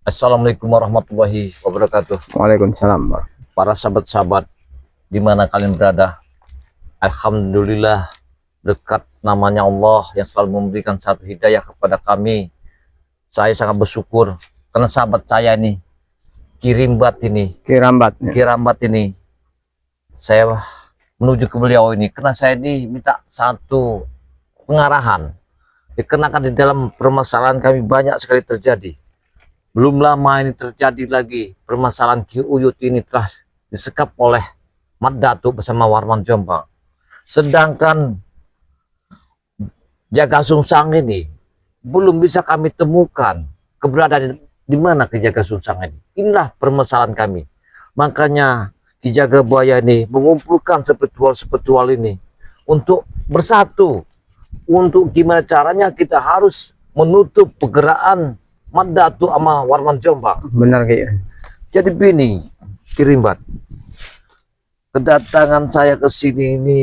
Assalamualaikum warahmatullahi wabarakatuh. Waalaikumsalam. Para sahabat-sahabat di mana kalian berada, alhamdulillah dekat namanya Allah yang selalu memberikan satu hidayah kepada kami. Saya sangat bersyukur karena sahabat saya ini Kirimbat ini saya menuju ke beliau ini karena saya ini minta satu pengarahan. Dikarenakan di dalam permasalahan kami banyak sekali terjadi. Belum lama ini terjadi lagi permasalahan Ki Uyut ini telah disekap oleh Mat Datuk bersama Warman Jombang. Sedangkan Jaga Sungsang ini belum bisa kami temukan keberadaan di mana Ki Jaga Sungsang ini. Inilah permasalahan kami. Makanya Ki Jagabaya ini mengumpulkan spiritual ini untuk bersatu. Untuk gimana caranya kita harus menutup pergerakan Mat Datuk sama Warman Jombang. Benar kayak. Jadi begini, Kirimbat. Kedatangan saya ke sini ini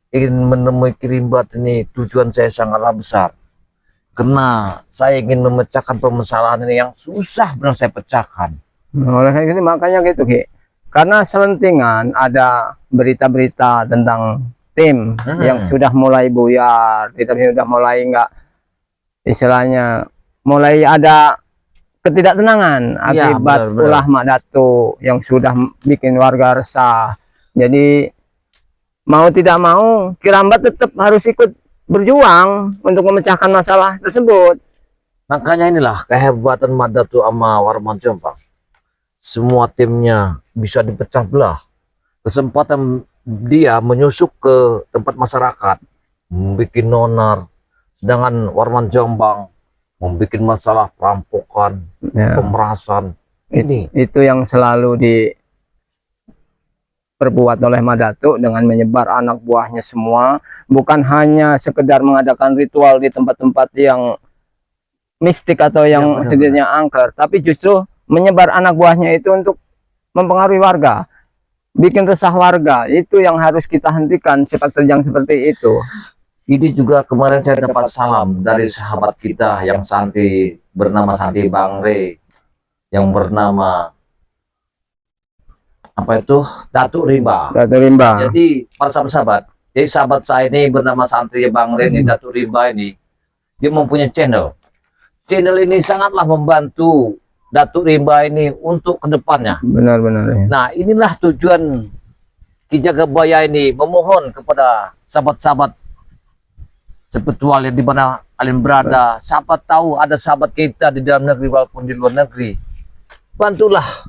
ingin menemui Kirimbat ini tujuan saya sangatlah besar. Karena saya ingin memecahkan permasalahan ini yang susah benar saya pecahkan. Oleh karena itu makanya gitu Ki. Karena selentingan ada berita-berita tentang tim yang sudah mulai buyar, kita sudah mulai enggak istilahnya mulai ada ketidaktenangan akibat ulah Mak Datuk yang sudah bikin warga resah. Jadi mau tidak mau Kirambat tetap harus ikut berjuang untuk memecahkan masalah tersebut. Makanya inilah kehebatan Mak Datuk sama Warman Jombang. Semua timnya bisa dipecah belah. Kesempatan dia menyusup ke tempat masyarakat, membuat nonar, sedangkan Warman Jombang membuat masalah perampokan, pemerasan. Itu yang selalu diperbuat oleh Mak Datuk dengan menyebar anak buahnya semua, bukan hanya sekedar mengadakan ritual di tempat-tempat yang mistik atau yang sejenisnya angker, tapi justru menyebar anak buahnya itu untuk mempengaruhi warga, bikin resah warga. Itu yang harus kita hentikan, sepak terjang seperti itu. Ini juga kemarin saya dapat salam dari sahabat kita yang Santi, bernama Santi Bangre, yang bernama apa itu Datuk Rimba. Jadi para sahabat, jadi sahabat saya ini bernama Santi Bangre ini, Datuk Rimba ini, dia mempunyai channel. Channel ini sangatlah membantu Datuk Rimba ini untuk kedepannya. Benar-benar. Ya. Nah, inilah tujuan Ki Jagabaya ini memohon kepada sahabat-sahabat spiritual yang di mana kalian berada. Siapa tahu ada sahabat kita di dalam negeri walaupun di luar negeri. Bantulah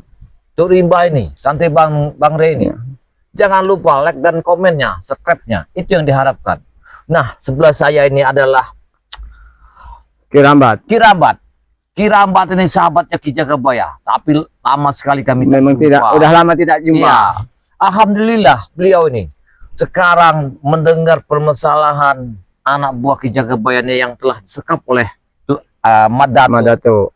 Datuk Rimba ini, Santai Bangre ini. Ya. Jangan lupa like dan komennya, subscribe-nya. Itu yang diharapkan. Nah, sebelah saya ini adalah Kirambat ini sahabatnya Ki Jagabaya, tapi lama sekali kami memang udah lama tidak jumpa. Ya. Alhamdulillah beliau ini sekarang mendengar permasalahan anak buah Ki Jagabaya yang telah disekap oleh Mat Datuk.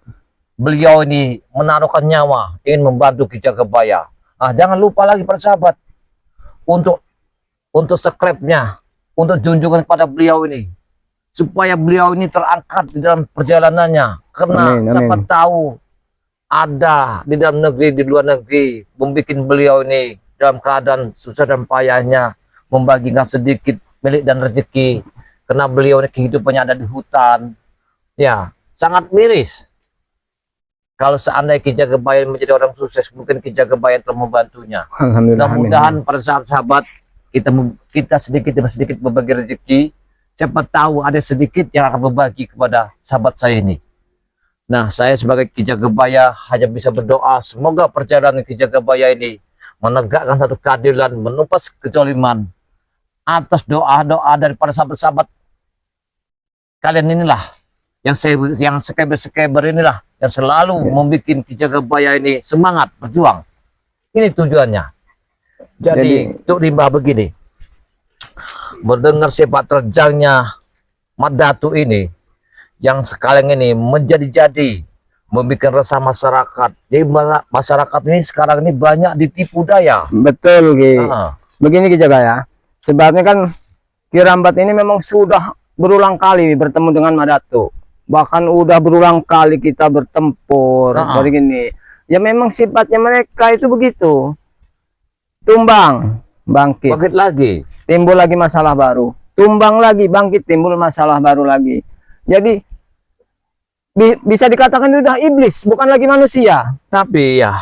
Beliau ini menaruhkan nyawa ingin membantu Ki Jagabaya. Jangan lupa lagi para sahabat untuk subscribe-nya, untuk junjungan pada beliau ini, supaya beliau ini terangkat di dalam perjalanannya. Karena siapa tahu ada di dalam negeri, di luar negeri, membuat beliau ini dalam keadaan susah dan payahnya, membagikan sedikit milik dan rezeki. Karena beliau ini kehidupannya ada di hutan. Ya, sangat miris. Kalau seandainya Ki Jagabaya menjadi orang sukses, mungkin Ki Jagabaya telah membantunya. Mudah-mudahan para sahabat-sahabat kita sedikit demi sedikit berbagi rezeki. Siapa tahu ada sedikit yang akan berbagi kepada sahabat saya ini. Nah, saya sebagai Ki Jagabaya hanya bisa berdoa semoga perjalanan Ki Jagabaya ini menegakkan satu keadilan, menumpas kezaliman. Atas doa-doa dari para sahabat-sahabat kalian inilah yang subscriber inilah yang selalu membuat Ki Jagabaya ini semangat berjuang. Ini tujuannya. Jadi Datuk Rimba begini, mendengar sepak terjangnya Mat Datuk ini yang sekarang ini menjadi membuat resah masyarakat. Jadi masyarakat ini sekarang ini banyak ditipu daya. Betul Ki. Begini Ki Jagabaya, sebabnya kan Kirambat ini memang sudah berulang kali bertemu dengan Mak Datuk. bahkan udah berulang kali kita bertempur begini. Ya memang sifatnya mereka itu begitu. Tumbang, bangkit. Bangkit lagi. Timbul lagi masalah baru. Tumbang lagi, bangkit, timbul masalah baru lagi. Jadi bisa dikatakan udah iblis, bukan lagi manusia. Tapi ya,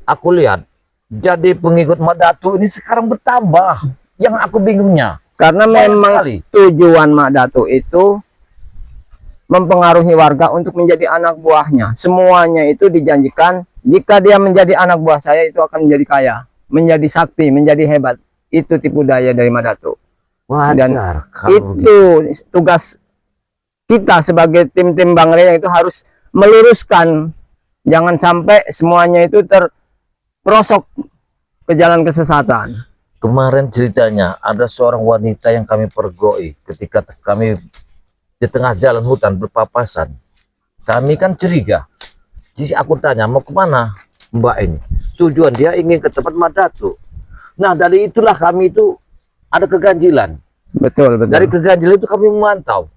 aku lihat jadi pengikut Mak Datuk ini sekarang bertambah. Yang aku bingungnya, Karena banyak memang sekali. tujuan Mak Datuk itu mempengaruhi warga untuk menjadi anak buahnya. Semuanya itu dijanjikan, jika dia menjadi anak buah saya itu akan menjadi kaya, menjadi sakti, menjadi hebat. Itu tipu daya dari Mak Datuk. Dan Wajar kalau itu tugas kita sebagai tim-tim Bang Rey itu harus meluruskan, jangan sampai semuanya itu terperosok ke jalan kesesatan. kemarin ceritanya ada seorang wanita yang kami pergoi ketika kami di tengah jalan hutan berpapasan. Kami kan curiga. Jadi aku tanya, mau kemana Mbak ini? Tujuan dia ingin ke tempat Mak Datuk. Nah, dari itulah kami itu ada keganjilan. Betul, betul. Dari keganjilan itu kami memantau.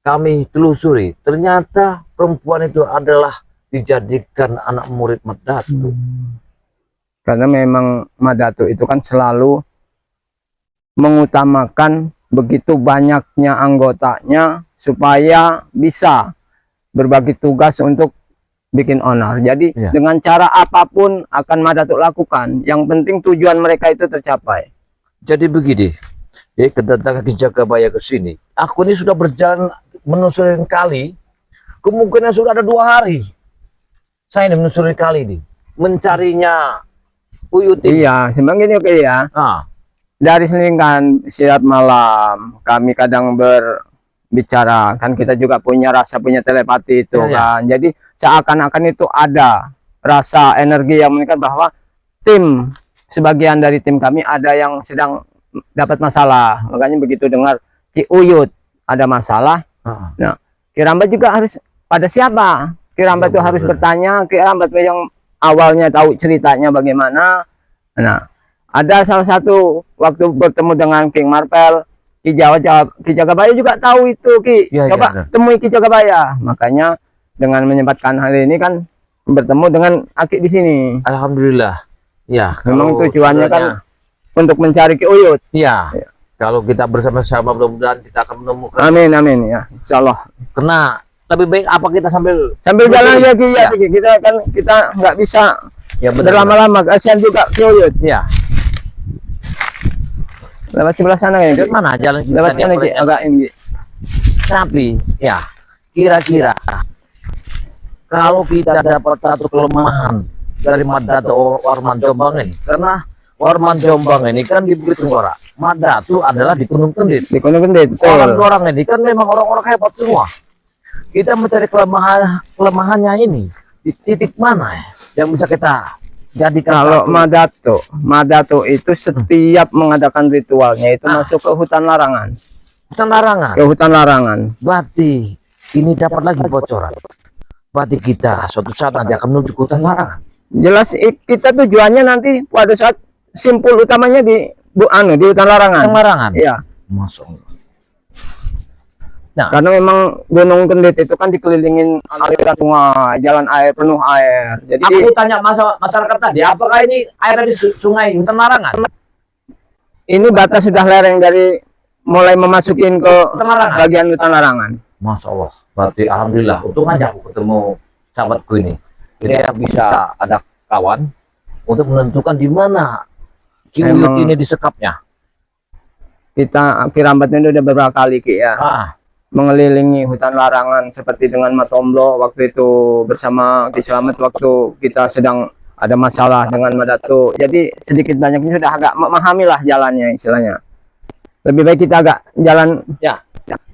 Kami telusuri. Ternyata perempuan itu adalah dijadikan anak murid Mak Datuk. Karena memang Mak Datuk itu kan selalu mengutamakan begitu banyaknya anggotanya supaya bisa berbagi tugas untuk bikin honor. Jadi dengan cara apapun akan Mak Datuk lakukan. Yang penting tujuan mereka itu tercapai. Jadi begini, kedatangan Ki Jagabaya ke sini. Aku ini sudah berjalan menelusuri kali. Kemungkinan sudah ada 2 hari. Saya ini menelusuri kali ini, mencarinya Uyut ini. Iya, sebenarnya oke ya. Dari sini kan setiap malam kami kadang berbicara, kan kita juga punya rasa, punya telepati itu kan. Jadi seakan-akan itu ada rasa energi yang menunjukkan bahwa tim, sebagian dari tim kami ada yang sedang dapat masalah. Makanya begitu dengar Ki Uyut ada masalah, nah Ki Rambat juga harus pada siapa? Ki Rambat itu harus bertanya. Ki Rambat yang awalnya tahu ceritanya bagaimana. Nah, ada salah satu waktu bertemu dengan King Marpel, Ki Jagabaya juga tahu itu, Ki. Coba temui Ki Jagabaya. Makanya dengan menyempatkan hari ini kan bertemu dengan Aki di sini. Alhamdulillah. Ya, memang tujuannya kan untuk mencari Ki Uyut. Ya. Kalau kita bersama-sama mudah-mudahan kita akan menemukan. Amin, amin ya. Insyaallah. Kena lebih baik apa kita sambil jalan ya, Ki, ya. Kita nggak bisa berlama-lama, kasihan juga Ki Uyut. Ya. Lewat sebelah sana ya, mana jalan lewat sana, Ki, agak ini. Tapi ya, kira-kira kalau kita dapat satu kelemahan dari Mak Datuk Warman Jombang ini, karena Warman Jombang ini kan di Bukit Tenggara, Mak Datuk adalah di Gunung Kendit. Di Gunung Kendit. Orang-orang ini kan memang orang-orang hebat semua. Kita mencari kelemahannya ini di titik mana yang bisa kita jadikan. Kalau Mak Datuk itu setiap mengadakan ritualnya itu masuk ke hutan larangan. Hutan larangan. Ke hutan larangan. Berarti ini dapat lagi bocoran. Berarti kita suatu saat nanti akan menuju ke hutan larangan. Jelas kita tujuannya nanti pada saat simpul utamanya di hutan larangan. Hutan larangan. Iya. Masya Allah. Nah, karena memang Gunung Kendit itu kan dikelilingin aliran sungai, jalan air penuh air. Jadi aku tanya masyarakat tadi, apakah ini air dari sungai hutan larangan? Ini batas sudah lereng dari mulai memasukin ke bagian hutan larangan. Masya Allah. Berarti alhamdulillah, untung aja aku ketemu sahabatku ini. Jadi bisa ada kawan untuk menentukan di mana Ki Uyut ini disekapnya. Kita Ki Rambatnya udah beberapa kali, Ki, ya. Mengelilingi hutan larangan seperti dengan Matomblo waktu itu bersama Ki Slamet waktu kita sedang ada masalah dengan Mak Datuk. Jadi sedikit banyaknya sudah agak memahami lah jalannya istilahnya. Lebih baik kita agak jalan ya.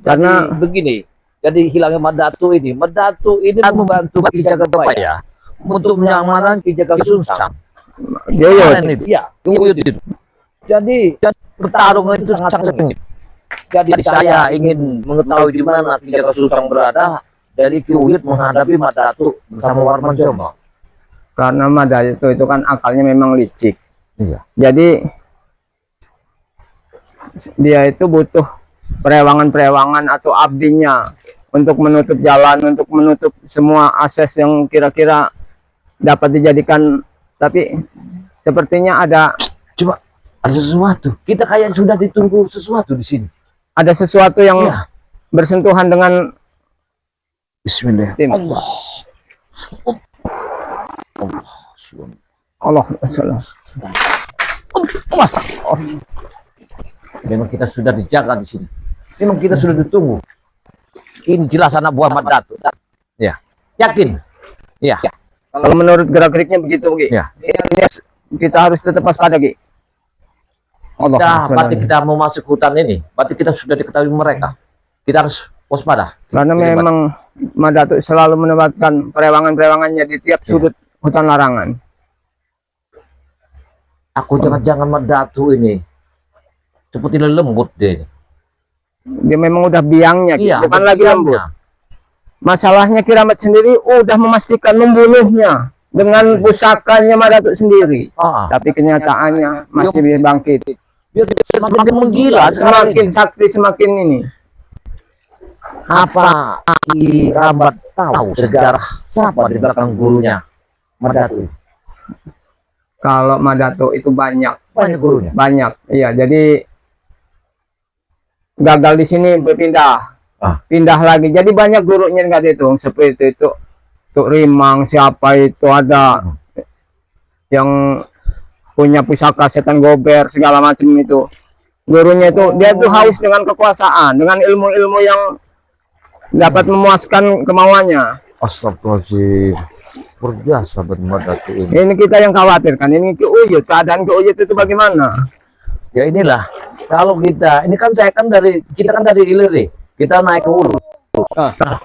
Karena jadi begini. Jadi hilangnya Mak Datuk ini membantu Ki Jagabaya untuk menyelamatkan Ki Jagabaya Sunsang. Ya, jadi pertarungan itu sangat sengit. Jadi saya ingin mengetahui di mana Ki Jagabaya Sunsang berada dari Ki Uyut menghadapi Mak Datuk bersama Warman Jombang. Karena Mak Datuk itu kan akalnya memang licik. Iya. Jadi dia itu butuh perewangan-perewangan atau abdinya untuk menutup jalan, untuk menutup semua akses yang kira-kira dapat dijadikan. Tapi sepertinya ada Coba ada sesuatu. Kita kayak sudah ditunggu sesuatu di sini. sesuatu yang Iya. bersentuhan dengan Bismillah. tim. Allah. Allah salah. Mas. Oh. Memang kita sudah dijaga di sini. Memang kita sudah ditunggu. Ini jelas anak buah Mat Datuk. Ya. Yakin? Ya. Kalau menurut gerak-geriknya begitu, Ki. Ya. Kita harus tetap waspada, Ki. Allah. Nah, berarti kita mau masuk hutan ini. Berarti kita sudah diketahui mereka. Kita harus waspada. Karena memang Mat Datuk selalu menempatkan perewangan-perewangannya di tiap sudut hutan larangan. Aku jangan-jangan Mat Datuk ini seperti lembut deh. Dia memang udah biangnya, Ki. Iya, Bukan lagi lembut. Masalahnya Kiramat sendiri udah memastikan membunuhnya dengan pusakanya Mat Datuk sendiri. Ah, Tapi kenyataannya masih bisa bangkit. biar semakin menggila sekarang Semakin ini. sakti semakin ini. Apa Kiramat tahu sejarah siapa di belakang gurunya Mat Datuk? Kalau Mat Datuk itu banyak, Banyak gurunya. banyak. Iya, jadi gagal di sini berpindah. Pindah lagi. Jadi banyak gurunya nggak dihitung. Seperti itu. Tuk Rimang, siapa itu ada yang punya pusaka setan gober segala macam itu. Gurunya itu dia tuh haus dengan kekuasaan, dengan ilmu-ilmu yang dapat memuaskan kemauannya. Astagfirullahaladzim. Luar biasa Mat Datuk ini. Ini kita yang khawatirkan. Ini Ki Uyut, keadaan Ki Uyut itu bagaimana? Ya inilah. Kalau kita, ini kan kita kan dari hilir nih. Kita naik ke hulu.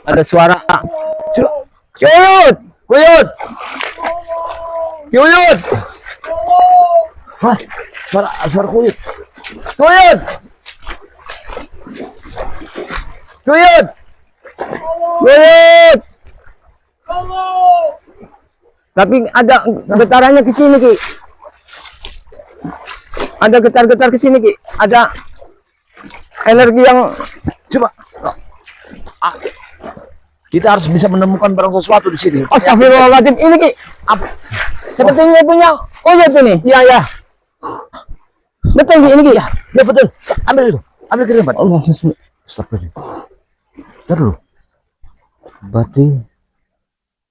Ada suara. Kuyut! Kuyut! Kuyut! Hah? Suara kuyut. Kuyut! Kuyut! Kuyut! Tapi ada getarannya ke sini, Ki. Ada getar-getar ke sini, Ki. Ada energi yang Coba. Ah. Kita harus bisa menemukan barang sesuatu di sini. Astagfirullahaladzim. Ini, Ki. Sepertinya punya Uyut ini. Iya, ya. Betul, Ki. Ini, Ki. Ya, betul. Ambil itu. Ambil kirim, Pak. Allah. Astagfirullah. Ntar dulu. Berarti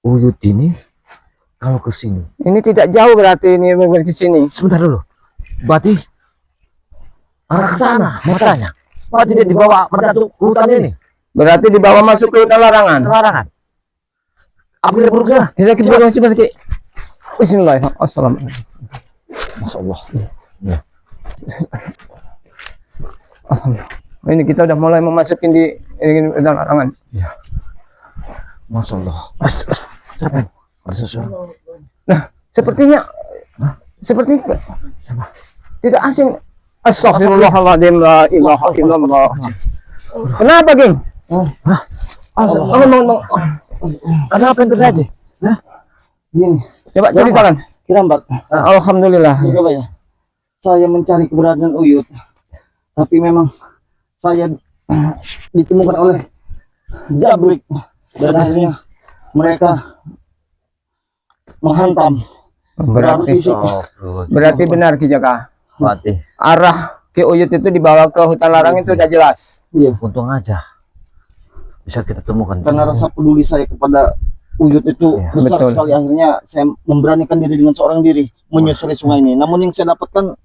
Uyut ini kalau ke sini. Ini tidak jauh berarti ini ke sini. Sebentar dulu. Berarti arah ke sana matanya. Berarti dia dibawa Mat Datuk ke hutan ini. Berarti dibawa masuk ke hutan larangan. Larangan. Apa kita perlu ke sana? Kita coba Ki. Bismillahirrahmanirrahim. Assalamualaikum. Masya Allah. Ya. Alhamdulillah. Ini kita udah mulai memasukin di hutan larangan. Masya Allah. Siapa? Ada sesuatu. Nah, sepertinya seperti tidak asing. Astagfirullahaladzim, la ilaha illallah. Kenapa, Geng? Kenapa yang terjadi? Gini, Coba ceritakan. Kiramat, Alhamdulillah. coba ya. Saya mencari keberadaan Uyut, tapi memang saya ditemukan oleh Jabrik dan akhirnya mereka menghantam. Berarti benar Ki Jaka. Berarti. Arah Ki Uyut itu dibawa ke hutan larang itu udah jelas. Iya, Untung aja bisa kita temukan. karena rasa peduli saya kepada Uyut itu Iya, besar betul. sekali. Akhirnya saya memberanikan diri dengan seorang diri menyusuri sungai ini. Namun yang saya dapatkan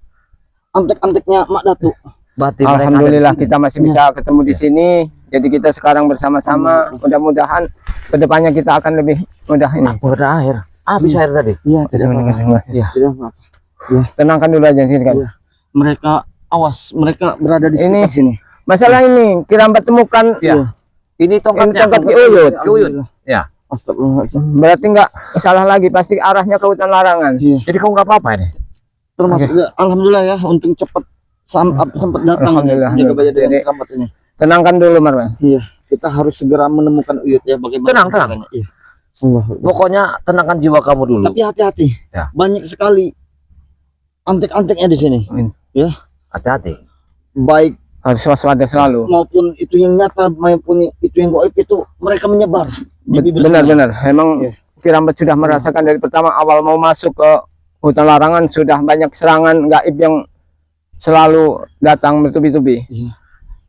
antek-anteknya Mak Datuk. Berarti mereka ada di Alhamdulillah sini. kita masih bisa ketemu di sini. Jadi kita sekarang bersama-sama. Mudah-mudahan kedepannya kita akan lebih mudah ini. Aku ada air. Habis air tadi. Iya, tidak apa-apa. Iya. Tidak apa-apa. Tenangkan dulu aja sini kan. Iya. Mereka awas, mereka berada di Ini sekitar sini. masalah ini Kiramat temukan. Iya. Ini Ini tongkatnya. tongkat Ki Uyut. Ki Uyut. Ya. Astagfirullahaladzim. Berarti nggak salah lagi, pasti arahnya ke hutan larangan. Iya. Jadi kamu nggak apa-apa ini? Termasuk ya, alhamdulillah ya, untung cepat sempat datang Alhamdulillah. jaga bayar dengan Jadi- Kiramat ini. Tenangkan dulu Marwan. Iya, kita harus segera menemukan Uyut ya, bagaimana Tenang. caranya. Iya. Allah. Pokoknya tenangkan jiwa kamu dulu. Tapi hati-hati. Ya. Banyak sekali antek-anteknya di sini. Hati-hati. Baik harus waspada selalu. maupun itu yang nyata maupun itu yang gaib itu mereka menyebar di bibir sungai. Benar-benar emang Kirambat sudah merasakan dari pertama awal mau masuk ke hutan larangan sudah banyak serangan gaib yang selalu datang bertubi-tubi. Iya.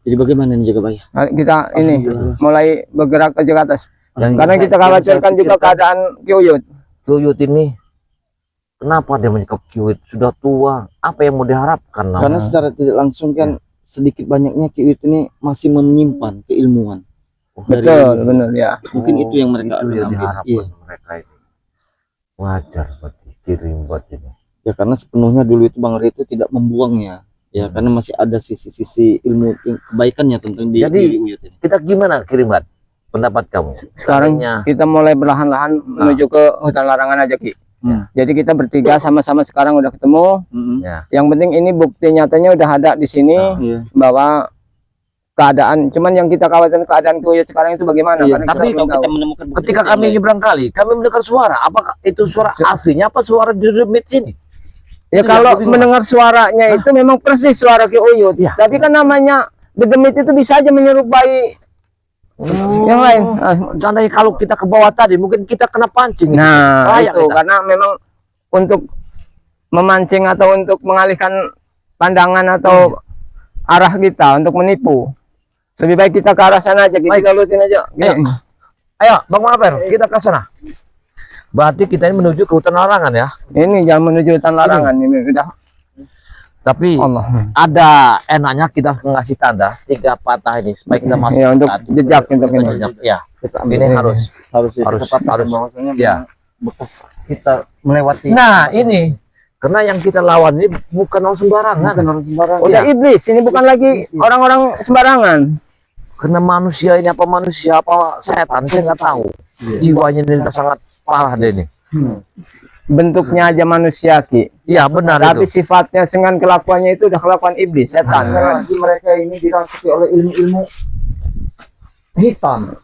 Jadi bagaimana nih Jagabaya? Nah, kita ini Alhamdulillah. mulai bergerak ke atas Yang karena kita khawatirkan juga keadaan Kyuyut. Kyuyut ini kenapa dia menyekap Kyuyut? Sudah tua, apa yang mau diharapkan? Karena secara tidak langsung kan sedikit banyaknya Kyuyut ini masih menyimpan keilmuan. Betul, benar ya. Mungkin itu yang mereka itu yang ambil. diharapkan Iya. mereka ini. Wajar berarti Kirimbat ini. Ya karena sepenuhnya dulu itu Bang Ri itu tidak membuangnya. Ya karena masih ada sisi-sisi ilmu kebaikannya tentang di Jadi, diri Uyut ini. Kita gimana Kirimbat? Pendapat kamu? Sekarang Seandainya- kita mulai perlahan-lahan menuju ke hutan larangan aja Ki. Jadi kita bertiga sama-sama sekarang udah ketemu. ya. Yang penting ini bukti nyatanya udah ada di sini Iya. bahwa keadaan cuman yang kita khawatirkan keadaan Kyuyut sekarang itu bagaimana? Iya, Karena tapi kita belum kalau kita tahu. menemukan bukti Ketika kami nyebrang kali, kami mendengar suara. Apakah itu suara aslinya apa suara di remit sini? Ya Itu kalau yang bingung. mendengar suaranya itu memang persis suara Kyuyut. Iya. Tapi kan namanya dedemit itu bisa aja menyerupai yang lain. Seandainya kalau kita ke bawah tadi, mungkin kita kena pancing. Nah, Bahaya itu kita. karena memang untuk memancing atau untuk mengalihkan pandangan atau arah kita untuk menipu. Lebih baik kita ke arah sana aja, kita lutin aja. Ayo. Ayo, Bang Maper, kita ke sana. Berarti kita ini menuju ke hutan larangan ya. Ini jangan menuju hutan larangan ini sudah Tapi Allah. ada enaknya kita ngasih tanda 3 patah ini supaya kita masuk. Ya, untuk hutan. jejak untuk ini. Jejak, ya. kita Ini harus. harus harus. bahwasanya Ya. bekas kita melewati. Nah, ini karena yang kita lawan ini bukan orang sembarangan. Bukan orang sembarangan. Udah Iya. iblis, ini bukan lagi orang-orang sembarangan. Karena manusia ini apa manusia apa setan saya nggak tahu. Jiwanya ini udah sangat parah deh ini. Bentuknya aja manusia Ki. Iya benar Tapi itu. sifatnya dengan kelakuannya itu udah kelakuan iblis, setan. Lagi mereka ini dirasuki oleh ilmu-ilmu hitam.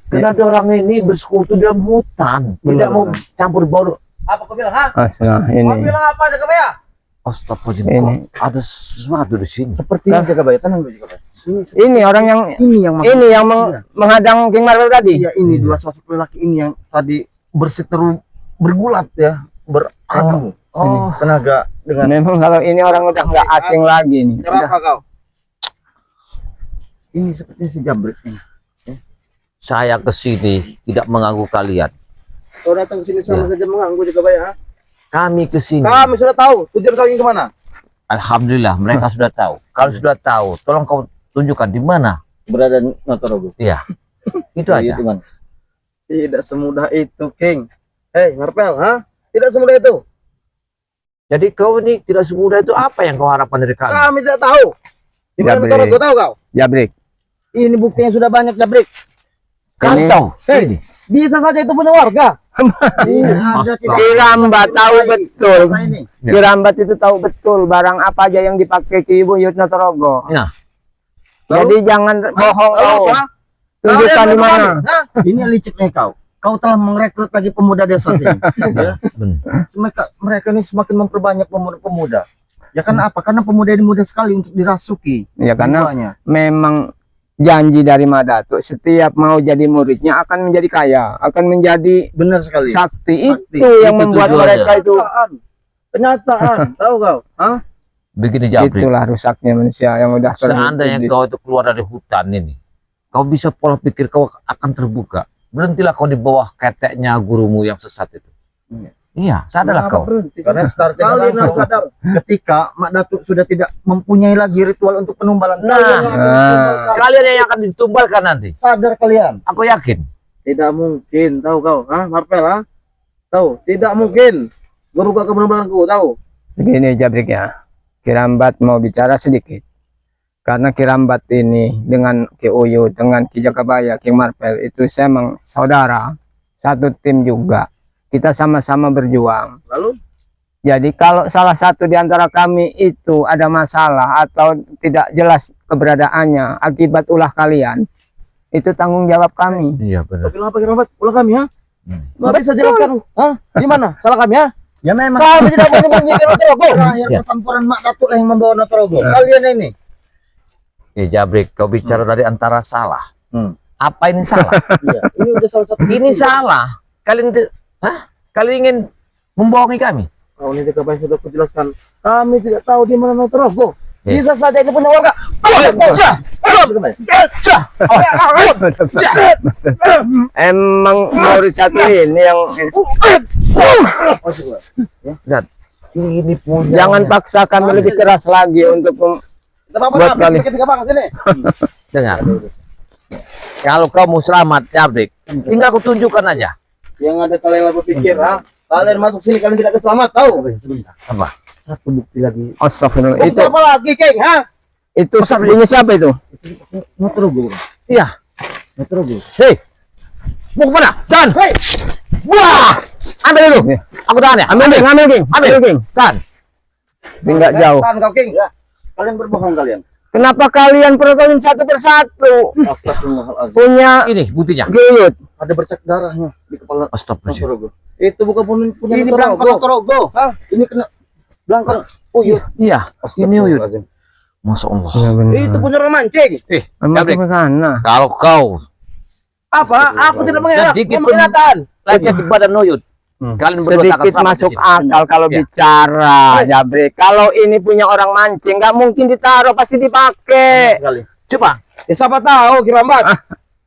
Karena ada orang ini bersekutu dalam hutan, tidak mau campur baur. Apa kau bilang? Ha? Nah, ini. apa Jagabaya? Astagfirullahaladzim, kok ada sesuatu di sini. Seperti ini Jagabaya, tenang dulu Jagabaya. Ini orang yang Ini yang menghadang King Marvel tadi. Iya, ini dua sosok lelaki ini yang tadi berseteru bergulat ya, beradu. Oh, Tenaga dengan Memang kalau ini orang udah nggak asing lagi nih. Udah. kau? Ini seperti si Jabrik ini. saya kesini tidak mengganggu kalian. Kau datang ke sini sama saja mengganggu Jagabaya. Kami kesini. Kami sudah tahu tujuan kau ingin kemana. Alhamdulillah mereka sudah tahu. Kalau sudah tahu, tolong kau tunjukkan di mana. Berada di Notorogo. Iya, itu aja. Tidak semudah itu, King. Hei, Marpel, ha? Tidak semudah itu. Jadi kau ini tidak semudah itu apa yang kau harapkan dari kami? Kami tidak tahu. Di mana Jabrik. Notorogo tahu kau? Jabrik. Ini buktinya sudah banyak Jabrik. Kasih Ini- tahu. Hei. Ini. Bisa saja itu punya warga. Ada tidak. Kirambat tahu betul. Apa ini? Ya. Kirambat itu tahu betul barang apa aja yang dipakai Ki Ibu Yut Notorogo. Nah, Jadi jangan bohong kau. Apa? Tunjukkan di mana. Hah? Ini liciknya kau. Kau telah merekrut lagi pemuda desa sini. Ya. Mereka ini semakin memperbanyak pemuda-pemuda. Ya karena apa? Karena pemuda ini mudah sekali untuk dirasuki. Ya karena jiwanya. memang janji dari Madatuk setiap mau jadi muridnya akan menjadi kaya, akan menjadi Benar sekali. sakti. Sakti. Itu yang Itu membuat tujuannya. mereka itu. Kenyataan. Tahu kau? Hah? begini Jabrik. Itulah rusaknya manusia yang udah Seandainya iblis. kau itu keluar dari hutan ini, kau bisa pola pikir kau akan terbuka. Berhentilah kau di bawah keteknya gurumu yang sesat itu. Iya, sadarlah kau. Karena kalian harus sadar ketika Mak Datuk sudah tidak mempunyai lagi ritual untuk penumbalan. Nah. Kalian yang akan ditumbalkan. Kalian yang akan ditumbalkan nanti. Sadar kalian. Aku yakin. Tidak mungkin, tahu kau? Hah, Marpel, ha? Tahu? Tidak mungkin. Guru gak penumbalanku, tahu? Begini Jabrik ya, Kirambat mau bicara sedikit. Karena Kirambat ini dengan Ki Uyu, dengan Ki Jakabaya, King Marpel itu saya memang saudara, satu tim juga. Kita sama-sama berjuang. Lalu? Jadi kalau salah satu di antara kami itu ada masalah atau tidak jelas keberadaannya akibat ulah kalian, itu tanggung jawab kami. Iya benar. Bilang apa Kirambat? Ulah kami, ha? Gak bisa Betul. jelaskan. Hah? Gimana? Salah kami, ha? Ya memang. Kami tidak mau menyingkir Notorogo. Terakhir Ya. pertempuran Mak Datuk yang membawa Notorogo. Kalian ini. Jabrik, kau bicara tadi antara salah. Apa ini salah? Iya. Ini udah salah satu. Ini salah. Kalian ingin membohongi kami? Kau ini juga sudah kujelaskan. Kami tidak tahu di mana Notrogo. Eh. Bisa saja itu punya warga. Emang murid satu ini yang Zat, ini punya. jangan paksa kami lebih keras lagi untuk buat kali. Dengar. Kalau kau mau selamat, Jabrik, tinggal aku tunjukkan aja. Yang ada kalian berpikir, kalian masuk sini kalian tidak selamat, tahu? Sebentar. Apa? Satu bukti lagi. Astagfirullah. Itu apa lagi, Keng? Itu ini siapa itu? Notrogo. Iya. Notrogo. Hei, mau kemana? Dan, Hei, wah, ambil itu. Nih. Aku tahan ya. Ambil King, Ambil. King. Dan, Tidak jauh. tahan kau, Keng. Kalian berbohong kalian. Kenapa kalian protokolin satu persatu? Astagfirullahaladzim. Punya ini buktinya. gelut. Ada bercak darahnya di kepala Astagfirullah. Notrogo. Itu bukan punya Ini Notrogo. Notrogo. Ini kena belangkang uyut. Iya, ini uyut. Astagfirullahaladzim. Masya Allah. Itu punya orang mancing. Jabrik, Bagaimana? kalau kau Apa? Aku tidak mengelak. Sedikit Mau pun- mengelakkan. lecet di badan uyut, kalian berdua tak akan Sedikit selamat masuk di sini. akal kalau Ya. bicara, Jabrik. Kalau ini punya orang mancing, nggak mungkin ditaruh, pasti dipakai. Sekali. Coba, Ya siapa tahu Kirambat.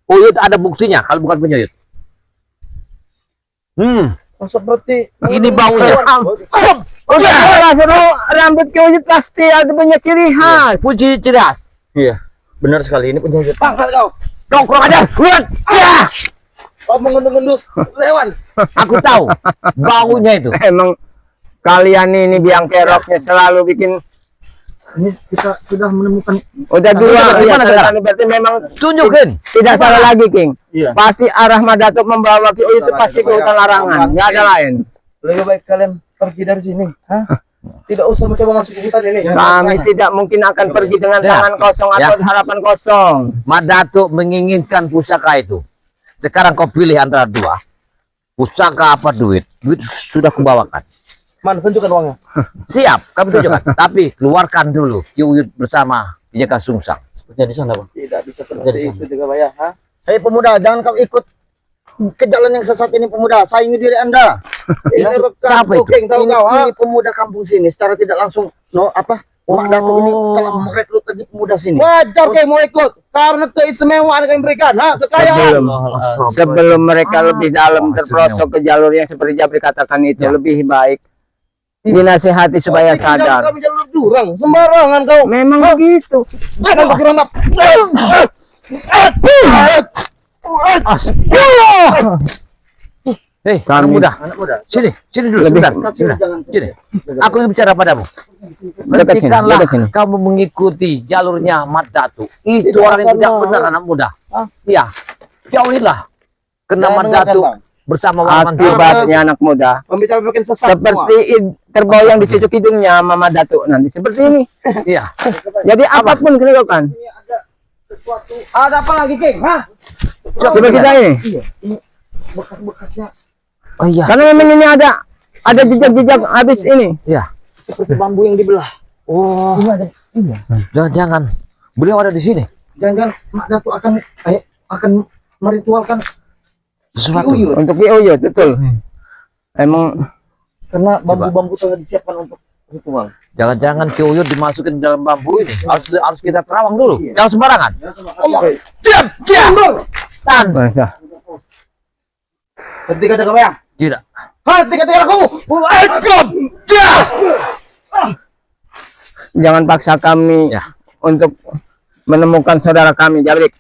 uyut ada buktinya, kalau bukan punya uyut. Seperti Ini baunya. Udah, suruh rambut keujut pasti ada punya ciri khas. Puji cerdas. Iya. Benar sekali ini punya uyut. Bangsat kau. Kau kurang ajar. Lihat. Ya. Kau mengendus-endus lewan. Aku tahu baunya itu. Emang kalian ini biang keroknya selalu bikin. Ini kita sudah menemukan. Udah dua, Gimana ya, sekarang? berarti memang Tunjukin. tidak salah lagi, King. Iya. Pasti arah Madatuk membawa Ki Uyut itu pasti ke hutan larangan, nggak ada lain. Lebih baik kalian pergi dari sini. Tidak usah mencoba masuk ke hutan ini. Kami tidak mungkin akan pergi dengan Ya. tangan kosong atau harapan kosong. Madatuk menginginkan pusaka itu. Sekarang kau pilih antara dua. Pusaka apa duit? Duit sudah kubawakan. Man, tunjukkan uangnya. Siap, kami tunjukkan. Tapi keluarkan dulu Ki Uyut bersama Jaka Sungsang. Sepertinya di sana, Bang. Tidak bisa seperti itu juga, Bayah. Hei pemuda, jangan kau ikut ke jalan yang sesat ini, pemuda. Saingi diri Anda. Ini rekan Siapa itu? King, tahu kau? Ini pemuda kampung sini secara tidak langsung Mak Datuk ini telah merekrut tadi pemuda sini. Wajar King mau ikut karena keistimewaan yang diberikan, kekayaan. Sebelum mereka lebih dalam terperosok ke jalur yang seperti Jabri katakan itu, lebih baik dinasihati supaya sadar. Kami jalur jurang, sembarangan kau. Memang begitu. Jangan bergerak. Hei, anak Kami- muda. Anak muda. Sini dulu Lebih- sebentar. Kasih Sebentar. jangan. Sini. Aku ingin bicara padamu. Dekat sini, Hentikanlah dekat sini. kamu mengikuti jalurnya Mat Datu. Itu orang yang tidak benar, anak muda. Iya. Jauhilah kena Mat Datu bersama Waman. Akibatnya anak muda Pembicara makin sesat seperti terboyang di cucuk hidungnya Mama Datuk nanti seperti ini. Iya. Jadi apapun dilakukan. Ada apa lagi, King? Coba kita ini. Iya, ini bekas-bekasnya Oh iya. Karena memang ini ada jejak-jejak habis ini. Iya. seperti bambu yang dibelah. Oh. Ini ada. Iya. Jangan. Beliau ada di sini. Jangan-jangan Mak Datuk akan meritualkan Sesuatu. Uyut. Untuk Ki Uyut, betul. Emang Karena bambu-bambu telah disiapkan untuk ritual. Jangan-jangan Ki Uyut dimasukin dalam bambu ini. Harus kita terawang dulu. Jangan sembarangan. Diam. Tan. Ketika jaga bayang. Tidak. Ketika aku. jangan paksa kami Ya. untuk menemukan saudara kami, Jabrik.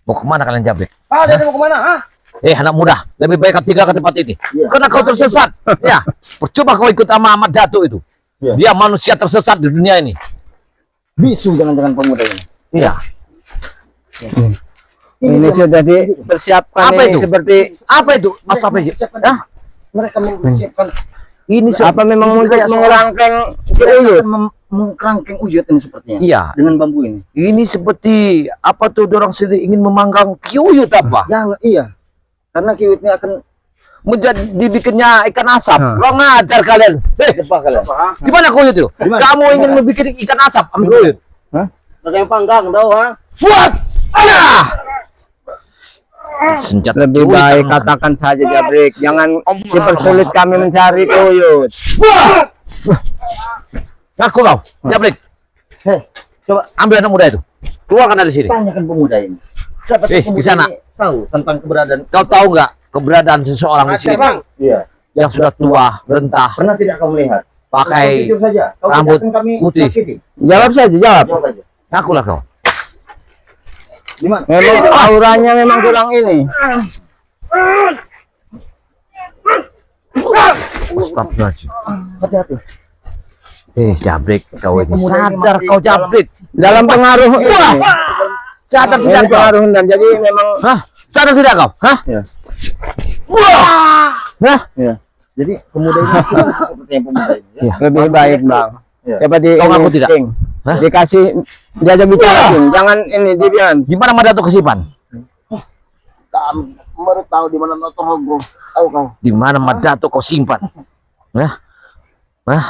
Mau kemana kalian Jabrik? Dia mau kemana? Anak muda, lebih baik kau tinggal ke tempat ini. Karena kau tersesat. Ya, percuma kau ikut sama Ahmad Datuk itu. Ya. Dia manusia tersesat di dunia ini. Bisu jangan-jangan pemuda ini. Iya. Ini sudah dipersiapkan Apa ini itu? seperti Apa itu? Mas apa itu? Hah? Mereka mempersiapkan. Ini apa memang untuk mengerangkeng Ki Uyut? Mengkerangkeng Uyut ini sepertinya. Iya. Dengan bambu ini. Ini seperti apa tuh orang sedih ingin memanggang Ki Uyut apa? Jangan, iya. Karena Ki Uyut ini akan Menjadi dibikinnya ikan asap. Lo ngajar kalian. depak kalian. Gimana Ki Uyut itu? Kamu ingin membuat ikan asap sama Ki Uyut? Kayak panggang tau ha. Buat! Senjata Lebih tuyul baik tangan. katakan saja Jabrik, jangan dipersulit kami mencari tuyul. Ngaku kau, Jabrik. Hei, coba Ambil anak muda itu. Keluarkan dari sini. tanyakan pemuda ini. Siapa Eh, pemuda di sana. ini tahu tentang keberadaan Kau tahu nggak keberadaan seseorang di sini Iya. yang sudah tua, rentah, Pernah tidak kau melihat? Kau pakai jujur saja. Kau rambut tidak akan kami putih. sakiti. Jawab saja, jawab. Jawab aja. ngaku lah kau. Di mana? Memang auranya memang kurang ini. Astagfirullahaladzim. Hati-hati. Jabrik, kau ini Pemuda ini sadar masih kau dalam- Jabrik. Dalam pengaruh ini. Sadar Ini tidak kau? pengaruh dan jadi memang Hah? Sadar tidak kau? Hah? Ya. Hah? Ya. Jadi pemuda ini seperti yang pemuda ini. Ya. lebih baik, Bang. Ya. Coba di Kau ngaku ini, tidak? King. Hah? Dikasih diajak bicara, King. Jangan ini dibilang. Di mana Madato Kesipan? Kami baru tahu di mana Notorogo. Tahu kau? Di mana Madato kau simpan? Hah? Hah?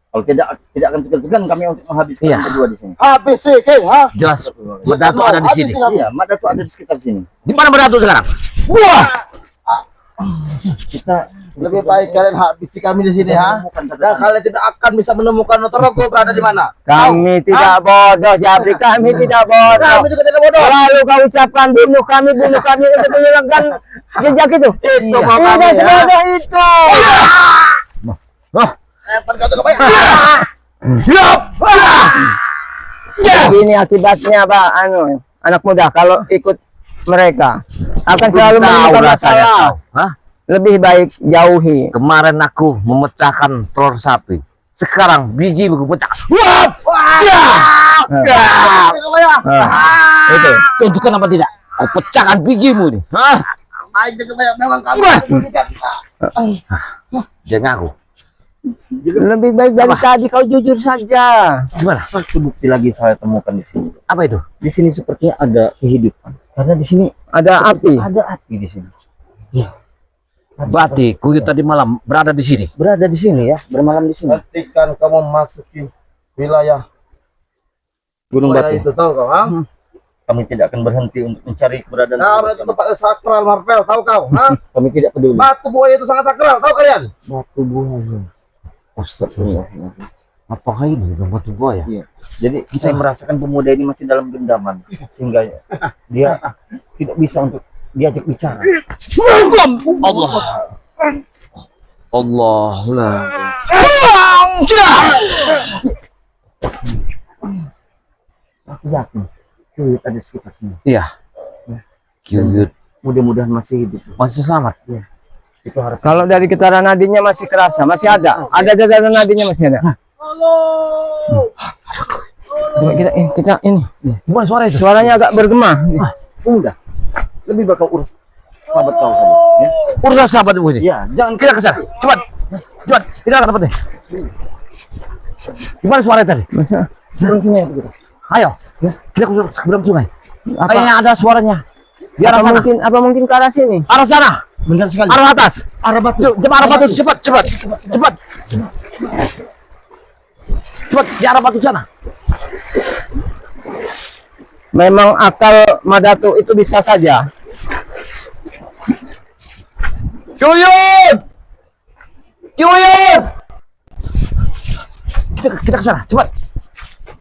Kalau tidak akan segan-segan kami untuk menghabiskan Iya. berdua di sini. Habis sih, King, ha? Jelas Madato ada di sini. Iya, Madato ada di sekitar sini. Di mana Madato sekarang? Wah! Kita lebih baik kalian habisi kami di sini, ha? Dan kalian tidak akan bisa menemukan Notorogo berada di mana. Kami tidak bodoh, Jabrik. Kami tidak bodoh. Kami juga tidak bodoh. Lalu kau ucapkan bunuh kami untuk menghilangkan jejak itu. Itu Tidak makanya, ya. sebodoh itu. Oh, Setan kau tuh kebanyakan. siap! Ini akibatnya Pak, anak muda kalau ikut mereka akan selalu Tahu menemukan rasanya masalah. kau. Hah? Lebih baik jauhi. Kemarin aku memecahkan telur sapi. Sekarang biji beku pecah. Wah! Ya! Ya! Itu. Tunjukkan apa tidak? Kau pecahkan bijimu nih. Hah? Aja kebanyakan memang kami. Jangan aku. Lebih baik dari Apa? tadi kau jujur saja. Gimana? Satu bukti lagi saya temukan di sini. Apa itu? Di sini sepertinya ada kehidupan. Karena di sini Ada api. ada api di sini. Iya. Berarti kuyut tadi malam berada di sini. Berada di sini ya, bermalam di sini. Ketika kamu memasuki wilayah Gunung wilayah itu tahu kau, ha? Kami tidak akan berhenti untuk mencari keberadaan. Nah, berarti tempatnya sakral Marvel, tahu kau, ha? Kami tidak peduli. Batu buaya itu sangat sakral, tahu kalian? Batu buaya. Astagfirullah. Apakah ini batu buaya? Iya. Jadi saya merasakan pemuda ini masih dalam genggaman sehingga dia tidak bisa untuk diajak bicara. Allah. Allah lah. Aku yakin Kuyut ada di sekitar sini. Iya. Kuyut Mudah-mudahan masih hidup. masih selamat. Itu harap. Kalau dari getaran nadinya masih kerasa, masih ada. Ada getaran nadinya masih ada. Coba kita ini. Gimana suara itu? Suaranya agak bergema. Udah. Lebih bakal urus sahabat kau saja. Ya. Urusan sahabat ibu ini. Iya, jangan Kita ke sana. Cepat. Cepat. Kita ke tempatnya. Gimana suara tadi? Masa sepertinya begitu. Ayo. Kita ke seberang sungai. apa, Kayaknya ada suaranya. Di arah sana. apa mungkin ke arah sini? Arah sana. Benar sekali. Arah atas. Arah batu. Cepat arah batu. Cepat. Cepat. Cepat. Cepat. Di arah batu sana. Memang akal Madato itu bisa saja. Kuyut. Kuyut. Kita ke sana. Cepat.